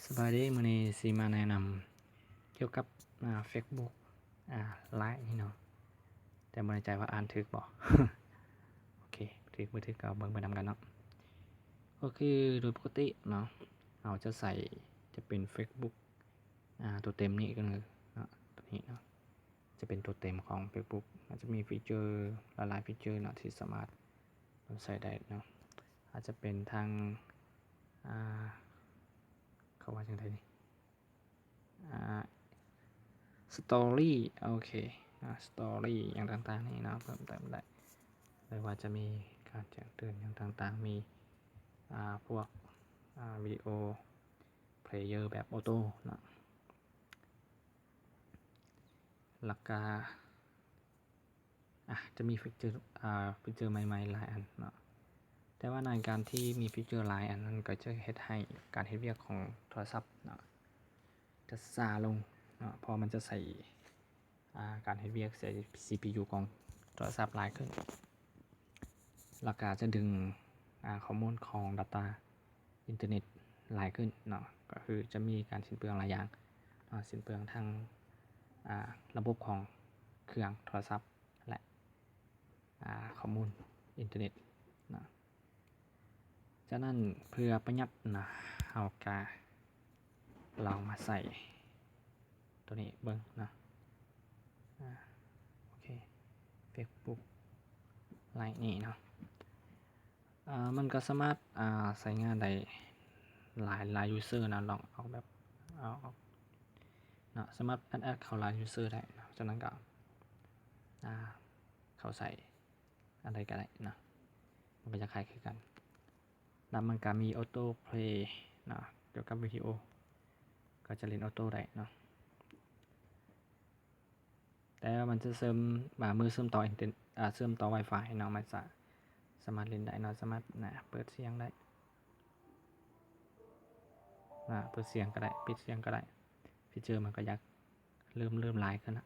สบายดีมื้อนี้สิมาแนะนำเกี่ยวกับFacebook ไลน์นี่เนาะแต่บ่แน่ใจว่าอ่านถูกบ่ โอเคถูกบ่ถูกก็เบิ่งไปนำกันเนาะก็คือโดยปกติเนาะเราจะใส่จะเป็น Facebook ตัวเต็มนี่ก็คือเนาะตัวนี้เนาะจะเป็นตัวเต็มของ Facebook อาจจะมีฟีเจอร์หลายๆฟีเจอร์เนาะที่สามารถใส่ได้เนาะอาจจะเป็นทางเขาว่าจังไดนี่สตอรี่โอเคสตอรี่อย่างต่างๆนี่เนาะเพิ่มเติมได้ไม่ว่าจะมีการแจ้งเตือนอย่างต่างๆมีพวกวิดีโอเพลเยอร์แบบออโต้เนาะหลักการจะมีฟีเจอร์ใหม่ๆหลายอันเนาะแต่ว่าในการที่มีฟีเจอร์หลายอันนั้นก็จะเฮ็ดให้การเฮ็ดเวียกของโทรศัพท์เนาะจะช้าลงเนาะเพราะมันจะใส่การเฮ็ดเวียกใส่ CPU ของโทรศัพท์หลายขึ้นแล้วก็จะดึงข้อมูลของ Data อินเทอร์เน็ตหลายขึ้นเนาะก็คือจะมีการสิ้นเปลืองหลายอย่างสิ้นเปลืองทางระบบของเครื่องโทรศัพท์และข้อมูลอินเทอร์เน็ตนะฉะนั้นเพื่อประหยัดนะเราก็ลองมาใส่ตัวนี้เบิ่งนะโอเค Facebook ไลน์นี่เนาะมันก็สามารถใช้งานได้หลายยูเซอร์นะลองเอาแบบเอาเนาะสามารถแอดเข้าหลายยูเซอร์ได้นะฉะนั้นก็เข้าใส่อะไรก็ได้นะมันก็จะคล้ายคือกันแล้วมันก็มีออโต้เพลย์นะเกี่ยวกับวิดีโอก็จะเล่นออโต้ได้เนาะแต่มันจะเสริมมือเชื่อมต่ออินเทอร์เน็ตเชื่อมต่อ Wi-Fi เนาะมันสามารถเล่นได้เนาะสามารถเปิดเสียงได้เปิดเสียงก็ได้ปิดเสียงก็ได้ฟีเจอร์มันก็อยากเริ่มหลายขึ้นละ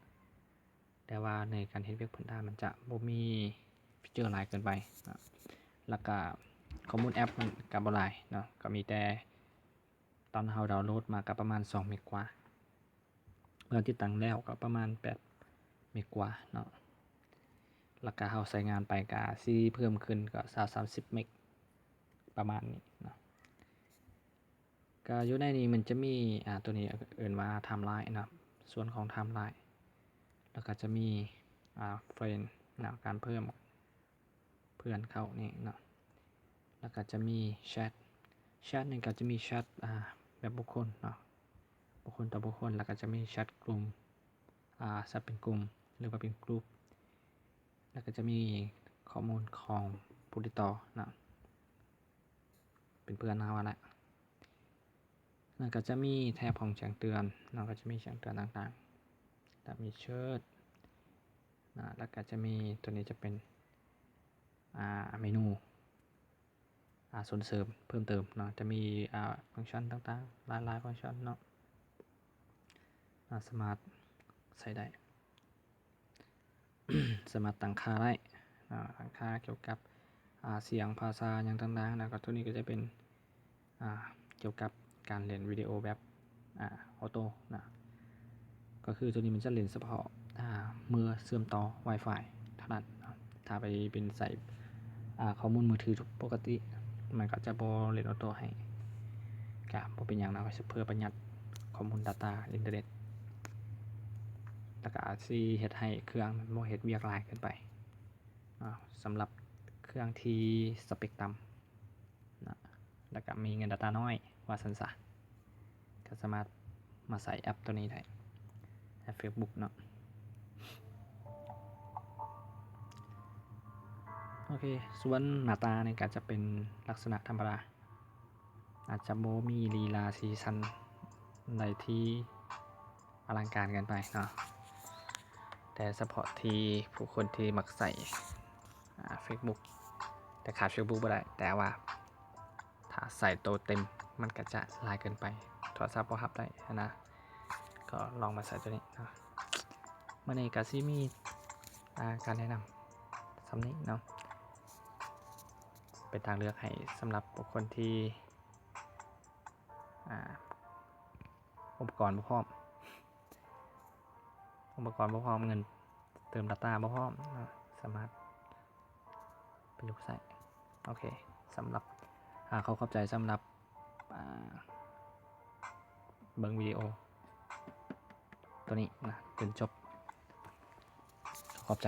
แต่ว่าในการเฮ็ดเวียกพื้นฐานมันจะบ่มีฟีเจอร์หลายเกินไปนะแล้วก็ข้อมูลแอปมันก็บ่หลายเนาะก็มีแต่ตอนเราดาวน์โหลดมาก็ประมาณ2เมกกว่าเมื่อติดตั้งแล้วก็ประมาณ8เมกกว่าเนาะแล้วก็เราใช้งานไปก็สิเพิ่มขึ้นก็20-30เมกประมาณนี้เนาะก็อยู่ในนี้มันจะมีตัวนี้เอิ้นว่าไทม์ไลน์นะส่วนของไทม์ไลน์แล้วก็จะมีเฟรนด์นะการเพิ่มเพื่อนเข้านี่เนาะแล้วก็จะมีแชทนี่ก็จะมีแชทแบบบุคคลเนาะบุคคลต่อบุคคลแล้วก็จะมีแชทกลุ่มแชทเป็นกลุ่มหรือว่าเป็นกลุ่มแล้วก็จะมีข้อมูลของผู้ติดต่อนะเป็นเพื่อนเราแหละแล้วก็จะมีแถบของแจ้งเตือนเราก็จะมีแจ้งเตือนต่างๆแล้วมีเชิดแล้วก็จะมีตัวนี้จะเป็นเมนูส่วนเสริมเพิ่มเติมเนาะจะมีฟังก์ชันต่างๆหลายฟังก์ชันเนาะสามารถใช้ได้ สามารถตั้งค่าได้ตั้งค่าเกี่ยวกับเสียงภาษาอย่างต่างๆแล้วก็ตัวนี้ก็จะเป็นเกี่ยวกับการเล่นวิดีโอแบบออโต้นะก็คือตัวนี้มันจะเล่นเฉพาะเมื่อเชื่อมต่อ Wi-Fi เท่านั้นถ้าไปเป็นใส่ข้อมูลมือถือปกติมันก็จะบ่เล่นออโต้ให้ก็บ่เป็นหยังนะเพื่อประหยัดข้อมูล Data อินเทอร์เน็ตแล้วก็อาจสิเฮ็ดให้เครื่องมันบ่เฮ็ดเวียกหลายเกินไปสำหรับเครื่องที่สเปคต่ำนะแล้วก็มีเงิน Data น้อยว่าซั่นซะก็สามารถมาใส่แอปตัวนี้ได้แอป Facebook เนาะโอเคส่วนหน้าตานี่ก็จะเป็นลักษณะธรรมดาอาจจะบ่มีลีลาสีสันใดที่อลังการเกินไปเนาะแต่เฉพาะที่ผู้คนที่มักใส่Facebook แต่ขาด Facebook บ่ได้แต่ว่าถ้าใส่ตัวเต็มมันก็จะหลายเกินไปโทรศัพท์บ่รับได้นะก็ลองมาใส่ตัวนี้เนาะมื้อนี้ก็สิมีการแนะนำสำนี้เนาะเป็นทางเลือกให้สำหรับบุคคลที่ อุปกรณ์บ่พร้อมเงินเติม Data บ่พร้อมสามารถประยุกต์ใช้โอเคสำหรับเขาเข้าใจสำหรับเบิ่งวิดีโอตัวนี้นะจนจบขอบใจ